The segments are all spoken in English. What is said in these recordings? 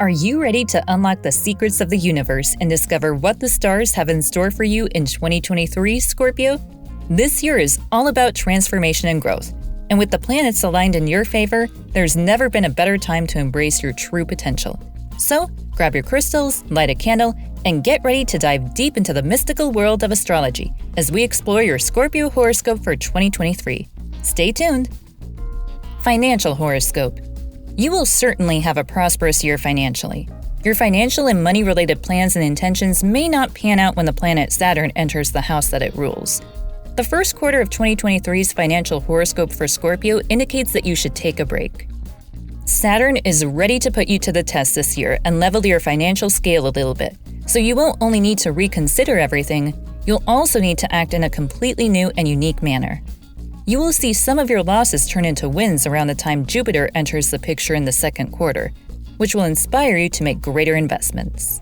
Are you ready to unlock the secrets of the universe and discover what the stars have in store for you in 2023, Scorpio? This year is all about transformation and growth, and with the planets aligned in your favor, there's never been a better time to embrace your true potential. So, grab your crystals, light a candle, and get ready to dive deep into the mystical world of astrology as we explore your Scorpio horoscope for 2023. Stay tuned! Financial horoscope. You will certainly have a prosperous year financially. Your financial and money-related plans and intentions may not pan out when the planet Saturn enters the house that it rules. The first quarter of 2023's financial horoscope for Scorpio indicates that you should take a break. Saturn is ready to put you to the test this year and level your financial scale a little bit, so you won't only need to reconsider everything, you'll also need to act in a completely new and unique manner. You will see some of your losses turn into wins around the time Jupiter enters the picture in the second quarter, which will inspire you to make greater investments.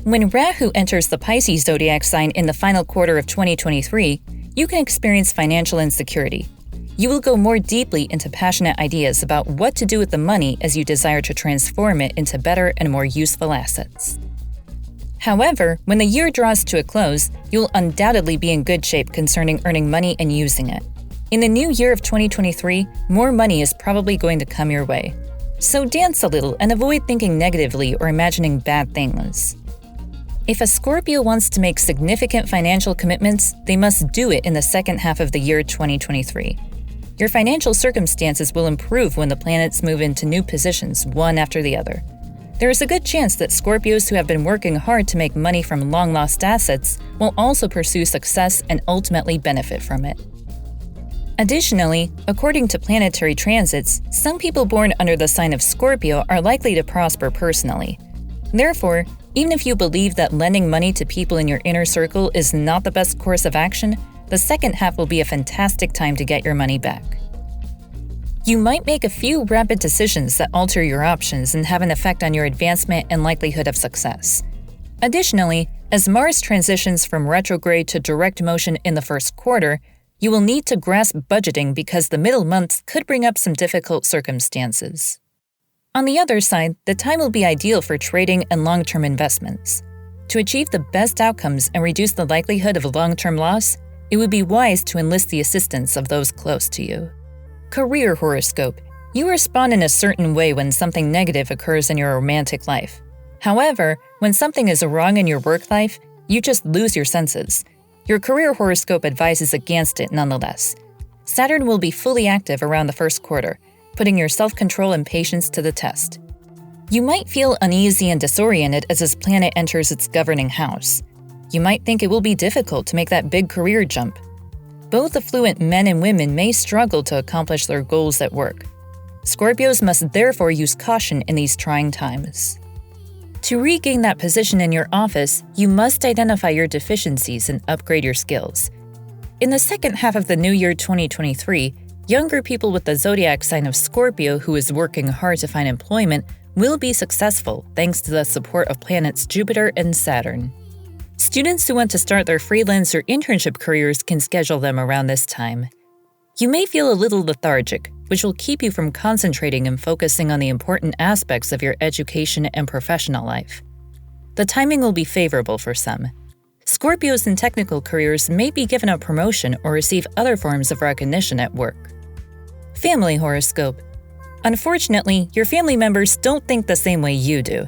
When Rahu enters the Pisces zodiac sign in the final quarter of 2023, you can experience financial insecurity. You will go more deeply into passionate ideas about what to do with the money as you desire to transform it into better and more useful assets. However, when the year draws to a close, you'll undoubtedly be in good shape concerning earning money and using it. In the new year of 2023, more money is probably going to come your way. So dance a little and avoid thinking negatively or imagining bad things. If a Scorpio wants to make significant financial commitments, they must do it in the second half of the year 2023. Your financial circumstances will improve when the planets move into new positions, one after the other. There is a good chance that Scorpios who have been working hard to make money from long-lost assets will also pursue success and ultimately benefit from it. Additionally, according to planetary transits, some people born under the sign of Scorpio are likely to prosper personally. Therefore, even if you believe that lending money to people in your inner circle is not the best course of action, the second half will be a fantastic time to get your money back. You might make a few rapid decisions that alter your options and have an effect on your advancement and likelihood of success. Additionally, as Mars transitions from retrograde to direct motion in the first quarter, you will need to grasp budgeting because the middle months could bring up some difficult circumstances. On the other side, the time will be ideal for trading and long-term investments. To achieve the best outcomes and reduce the likelihood of long-term loss, it would be wise to enlist the assistance of those close to you. Career horoscope. You respond in a certain way when something negative occurs in your romantic life. However, when something is wrong in your work life, you just lose your senses. Your career horoscope advises against it nonetheless. Saturn will be fully active around the first quarter, putting your self-control and patience to the test. You might feel uneasy and disoriented as this planet enters its governing house. You might think it will be difficult to make that big career jump. Both affluent men and women may struggle to accomplish their goals at work. Scorpios must therefore use caution in these trying times. To regain that position in your office, you must identify your deficiencies and upgrade your skills. In the second half of the new year 2023, younger people with the zodiac sign of Scorpio who is working hard to find employment will be successful thanks to the support of planets Jupiter and Saturn. Students who want to start their freelance or internship careers can schedule them around this time. You may feel a little lethargic, which will keep you from concentrating and focusing on the important aspects of your education and professional life. The timing will be favorable for some. Scorpios in technical careers may be given a promotion or receive other forms of recognition at work. Family horoscope. Unfortunately, your family members don't think the same way you do.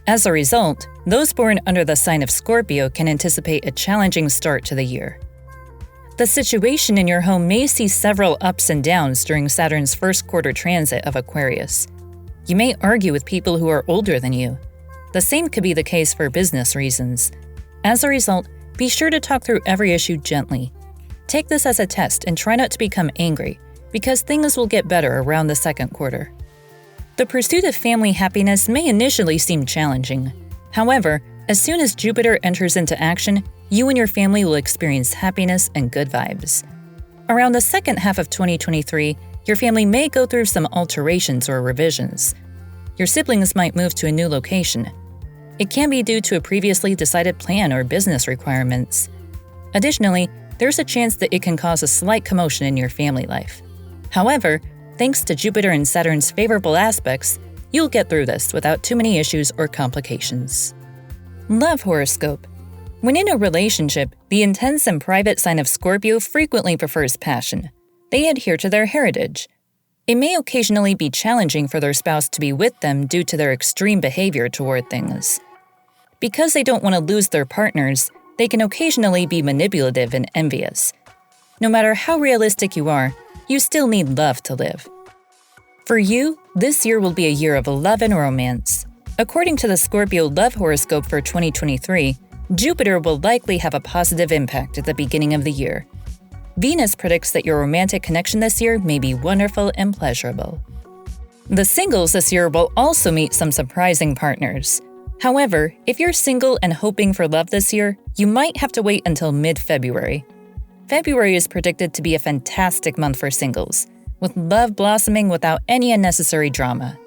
As a result, those born under the sign of Scorpio can anticipate a challenging start to the year. The situation in your home may see several ups and downs during Saturn's first quarter transit of Aquarius. You may argue with people who are older than you. The same could be the case for business reasons. As a result, be sure to talk through every issue gently. Take this as a test and try not to become angry, because things will get better around the second quarter. The pursuit of family happiness may initially seem challenging. However, as soon as Jupiter enters into action, you and your family will experience happiness and good vibes. Around the second half of 2023, your family may go through some alterations or revisions. Your siblings might move to a new location. It can be due to a previously decided plan or business requirements. Additionally, there's a chance that it can cause a slight commotion in your family life. However, thanks to Jupiter and Saturn's favorable aspects, You'll get through this without too many issues or complications. Love horoscope. When in a relationship, the intense and private sign of Scorpio frequently prefers passion. They adhere to their heritage. It may occasionally be challenging for their spouse to be with them due to their extreme behavior toward things. Because they don't want to lose their partners, they can occasionally be manipulative and envious. No matter how realistic you are, you still need love to live. For you, this year will be a year of love and romance. According to the Scorpio love horoscope for 2023, Jupiter will likely have a positive impact at the beginning of the year. Venus predicts that your romantic connection this year may be wonderful and pleasurable. The singles this year will also meet some surprising partners. However, if you're single and hoping for love this year, you might have to wait until mid-February. February is predicted to be a fantastic month for singles, with love blossoming without any unnecessary drama.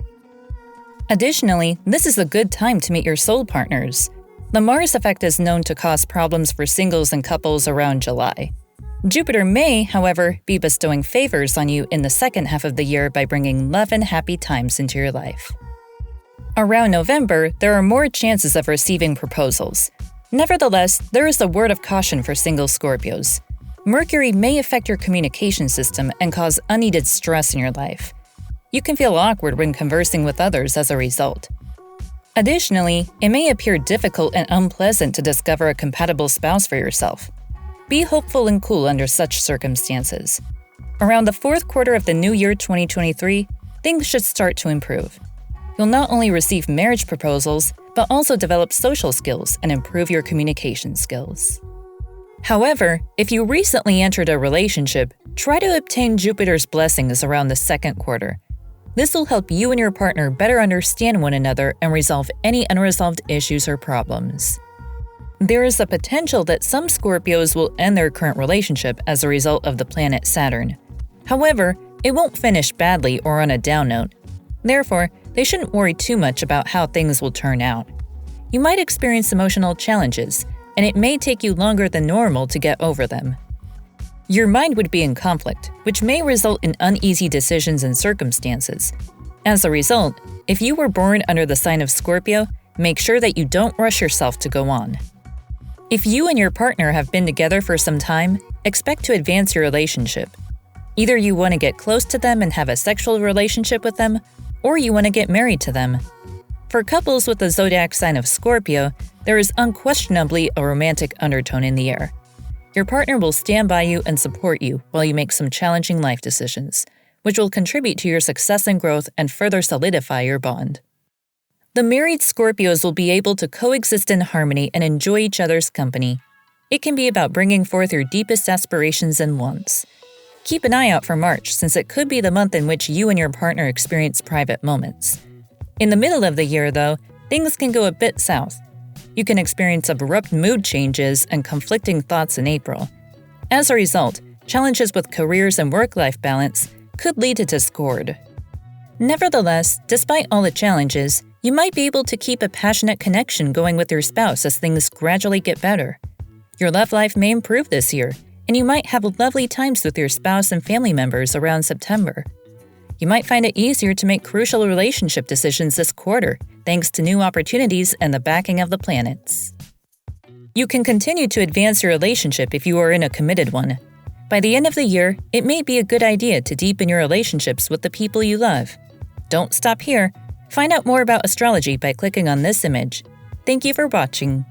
Additionally, this is a good time to meet your soul partners. The Mars effect is known to cause problems for singles and couples around July. Jupiter may, however, be bestowing favors on you in the second half of the year by bringing love and happy times into your life. Around November, there are more chances of receiving proposals. Nevertheless, there is a word of caution for single Scorpios. Mercury may affect your communication system and cause unneeded stress in your life. You can feel awkward when conversing with others as a result. Additionally, it may appear difficult and unpleasant to discover a compatible spouse for yourself. Be hopeful and cool under such circumstances. Around the fourth quarter of the new year 2023, things should start to improve. You'll not only receive marriage proposals, but also develop social skills and improve your communication skills. However, if you recently entered a relationship, try to obtain Jupiter's blessings around the second quarter. This will help you and your partner better understand one another and resolve any unresolved issues or problems. There is a potential that some Scorpios will end their current relationship as a result of the planet Saturn. However, it won't finish badly or on a down note. Therefore, they shouldn't worry too much about how things will turn out. You might experience emotional challenges, and it may take you longer than normal to get over them. Your mind would be in conflict, which may result in uneasy decisions and circumstances. As a result, if you were born under the sign of Scorpio, make sure that you don't rush yourself to go on. If you and your partner have been together for some time, expect to advance your relationship. Either you want to get close to them and have a sexual relationship with them, or you want to get married to them. For couples with the zodiac sign of Scorpio, there is unquestionably a romantic undertone in the air. Your partner will stand by you and support you while you make some challenging life decisions, which will contribute to your success and growth and further solidify your bond. The married Scorpios will be able to coexist in harmony and enjoy each other's company. It can be about bringing forth your deepest aspirations and wants. Keep an eye out for March, since it could be the month in which you and your partner experience private moments. In the middle of the year, though, things can go a bit south. You can experience abrupt mood changes and conflicting thoughts in April. As a result, challenges with careers and work-life balance could lead to discord. Nevertheless, despite all the challenges, you might be able to keep a passionate connection going with your spouse as things gradually get better. Your love life may improve this year, and you might have lovely times with your spouse and family members around September. You might find it easier to make crucial relationship decisions this quarter, thanks to new opportunities and the backing of the planets. You can continue to advance your relationship if you are in a committed one. By the end of the year, it may be a good idea to deepen your relationships with the people you love. Don't stop here. Find out more about astrology by clicking on this image. Thank you for watching.